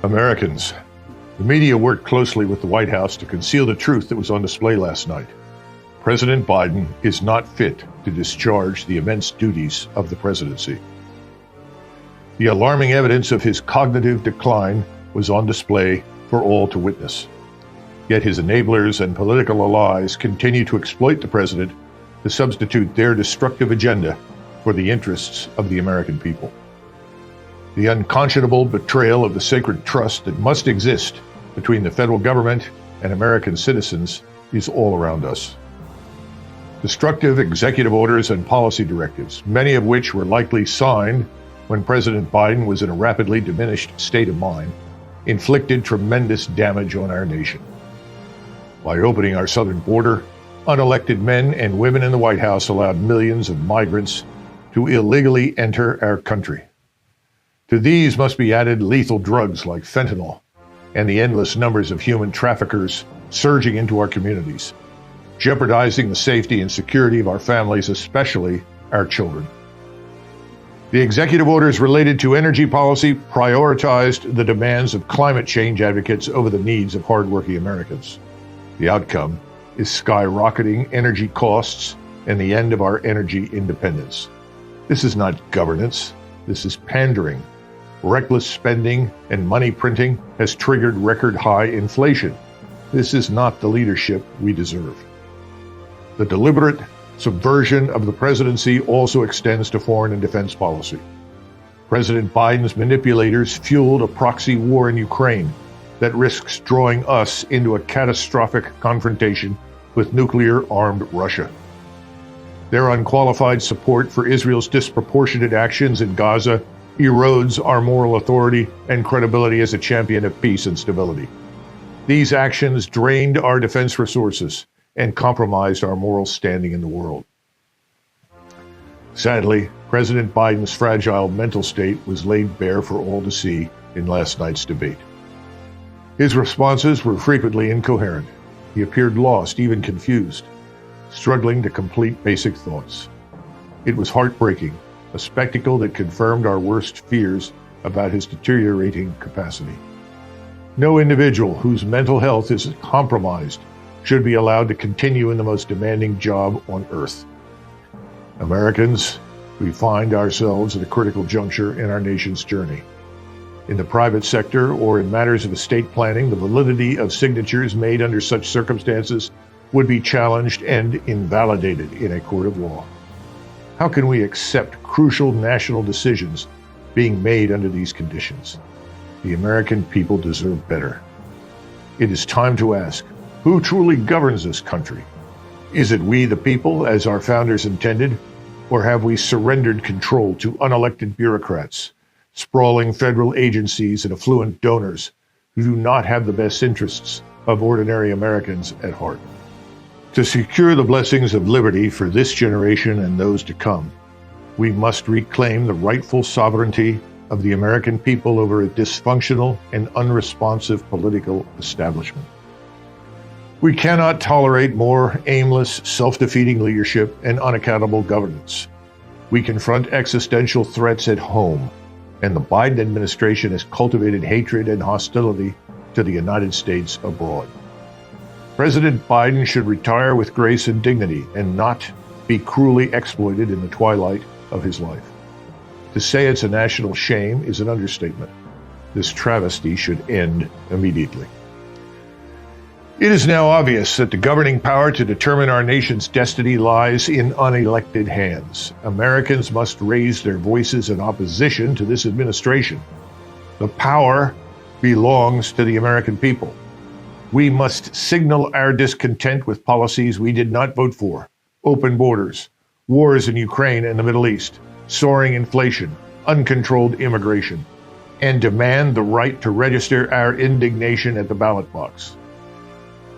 Americans. The media worked closely with the White House to conceal the truth that was on display last night. President Biden is not fit to discharge the immense duties of the presidency. The alarming evidence of his cognitive decline was on display for all to witness. Yet his enablers and political allies continue to exploit the president to substitute their destructive agenda for the interests of the American people. The unconscionable betrayal of the sacred trust that must exist between the federal government and American citizens is all around us. Destructive executive orders and policy directives, many of which were likely signed when President Biden was in a rapidly diminished state of mind, inflicted tremendous damage on our nation. By opening our southern border, unelected men and women in the White House allowed millions of migrants to illegally enter our country. To these must be added lethal drugs like fentanyl and the endless numbers of human traffickers surging into our communities, jeopardizing the safety and security of our families, especially our children. The executive orders related to energy policy prioritized the demands of climate change advocates over the needs of hardworking Americans. The outcome is skyrocketing energy costs and the end of our energy independence. This is not governance. This is pandering. Reckless spending and money printing has triggered record-high inflation. This is not the leadership we deserve. The deliberate subversion of the presidency also extends to foreign and defense policy. President Biden's manipulators fueled a proxy war in Ukraine that risks drawing us into a catastrophic confrontation with nuclear-armed Russia. Their unqualified support for Israel's disproportionate actions in Gaza erodes our moral authority and credibility as a champion of peace and stability. These actions drained our defense resources and compromised our moral standing in the world. Sadly, President Biden's fragile mental state was laid bare for all to see in last night's debate. His responses were frequently incoherent. He appeared lost, even confused, struggling to complete basic thoughts. It was heartbreaking, a spectacle that confirmed our worst fears about his deteriorating capacity. No individual whose mental health is compromised should be allowed to continue in the most demanding job on earth. Americans, we find ourselves at a critical juncture in our nation's journey. In the private sector or in matters of estate planning, the validity of signatures made under such circumstances would be challenged and invalidated in a court of law. How can we accept crucial national decisions being made under these conditions? The American people deserve better. It is time to ask, who truly governs this country? Is it we the people, as our founders intended, or have we surrendered control to unelected bureaucrats, sprawling federal agencies and affluent donors who do not have the best interests of ordinary Americans at heart? To secure the blessings of liberty for this generation and those to come, we must reclaim the rightful sovereignty of the American people over a dysfunctional and unresponsive political establishment. We cannot tolerate more aimless, self-defeating leadership and unaccountable governance. We confront existential threats at home, and the Biden administration has cultivated hatred and hostility to the United States abroad. President Biden should retire with grace and dignity and not be cruelly exploited in the twilight of his life. To say it's a national shame is an understatement. This travesty should end immediately. It is now obvious that the governing power to determine our nation's destiny lies in unelected hands. Americans must raise their voices in opposition to this administration. The power belongs to the American people. We must signal our discontent with policies we did not vote for: open borders, wars in Ukraine and the Middle East, soaring inflation, uncontrolled immigration, and demand the right to register our indignation at the ballot box.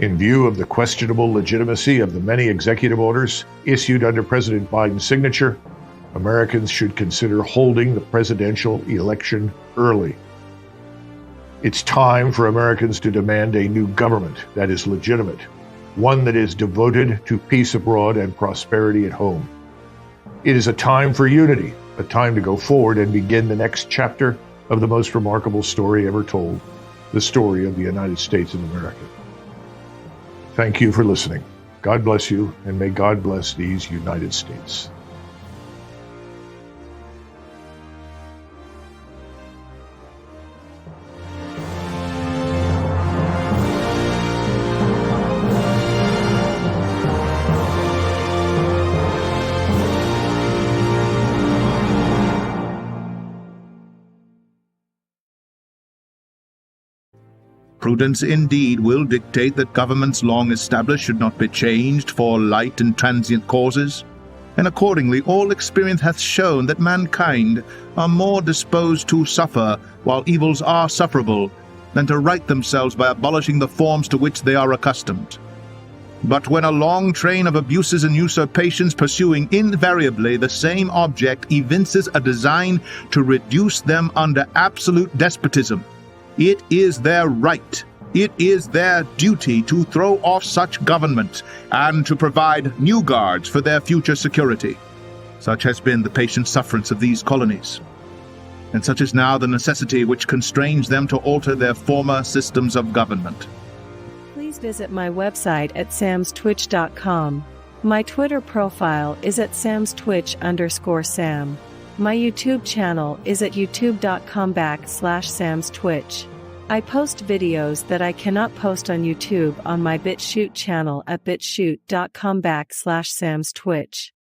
In view of the questionable legitimacy of the many executive orders issued under President Biden's signature, Americans should consider holding the presidential election early. It's time for Americans to demand a new government that is legitimate, one that is devoted to peace abroad and prosperity at home. It is a time for unity, a time to go forward and begin the next chapter of the most remarkable story ever told the story of the United States of America. Thank you for listening. God bless you, and may God bless these United States. Prudence indeed will dictate that governments long established should not be changed for light and transient causes, and accordingly all experience hath shown that mankind are more disposed to suffer while evils are sufferable than to right themselves by abolishing the forms to which they are accustomed. But when a long train of abuses and usurpations pursuing invariably the same object evinces a design to reduce them under absolute despotism, it is their right, it is their duty to throw off such government and to provide new guards for their future security. Such has been the patient sufferance of these colonies, and such is now the necessity which constrains them to alter their former systems of government. Please visit my website at samstwitch.com. My Twitter profile is at samstwitch_Sam. My YouTube channel is at youtube.com/samstwitch. I post videos that I cannot post on YouTube on my BitChute channel at bitchute.com/samstwitch.